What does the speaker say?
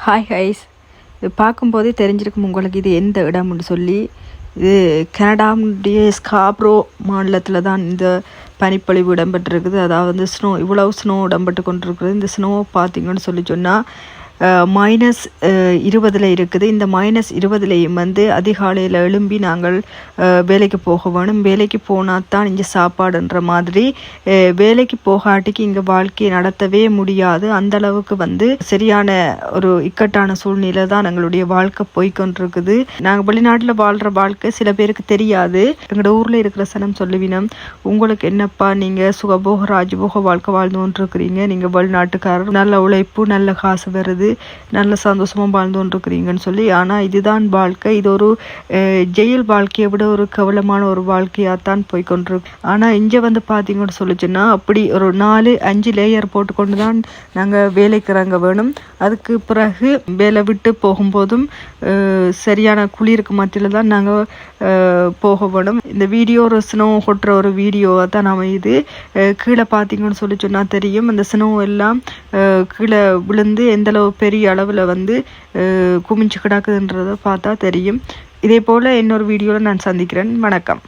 Hi highs, இது பார்க்கும்போதே தெரிஞ்சிருக்கும் உங்களுக்கு இது எந்த இடம்னு சொல்லி. இது கனடாவுடைய ஸ்காப்ரோ மாநிலத்தில் தான் இந்த பனிப்பொழிவு இடம்பெற்றிருக்குது. அதாவது ஸ்னோ, இவ்வளவு ஸ்னோ இடம்பெற்று கொண்டிருக்குது. இந்த ஸ்னோ பார்த்தீங்கன்னு சொன்னால் -20 இருக்குது. இந்த -20 வந்து அதிகாலையில் எழும்பி நாங்கள் வேலைக்கு போக வேணும். வேலைக்கு போனால் தான் இங்கே சாப்பாடுன்ற மாதிரி. வேலைக்கு போகாட்டிக்கு இங்கே வாழ்க்கையை நடத்தவே முடியாது. அந்த அளவுக்கு வந்து சரியான ஒரு இக்கட்டான சூழ்நிலை தான் எங்களுடைய வாழ்க்கை போய்கொண்டிருக்குது. நாங்கள் வெளிநாட்டில் வாழ்கிற வாழ்க்கை சில பேருக்கு தெரியாது. எங்களோட ஊரில் இருக்கிற சனம் சொல்லுவினம், உங்களுக்கு என்னப்பா நீங்கள் சுகபோக ராஜபோக வாழ்க்கை வாழ்ந்து கொண்டிருக்கிறீங்க, நீங்கள் வெளிநாட்டுக்காரர், நல்ல உழைப்பு, நல்ல காசு வருது, நல்ல சந்தோஷமா வாழ்ந்து கொண்டிருக்கிறீங்கன்னு சொல்லி. ஆனா இதுதான் வாழ்க்கை. இது ஒரு ஜெயில் வாழ்க்கையை விட ஒரு கவலமான ஒரு வாழ்க்கையாத்தான் போய்கொண்டிருக்கு. ஆனா இங்க வந்து பாத்தீங்கன்னு சொல்லிச்சுன்னா அப்படி ஒரு 4-5 லேயர் போட்டுக்கொண்டு தான் நாங்க வேலைக்கு இறங்க வேணும். அதுக்கு பிறகு வேலை விட்டு போகும்போதும் சரியான குளிருக்கு மத்தியில தான் நாங்க போக வேணும். இந்த வீடியோ ஒரு ஸ்னோ கொட்டுற ஒரு வீடியோவை தான் அமையுது. கீழே பார்த்தீங்கன்னு சொல்லி சொன்னால் தெரியும், அந்த ஸ்னோ எல்லாம் கீழே விழுந்து எந்த அளவு பெரிய அளவில் வந்து குமிஞ்சு கிடக்குதுன்றதை பார்த்தா தெரியும். இதே போல் இன்னொரு வீடியோவில் நான் சந்திக்கிறேன். வணக்கம்.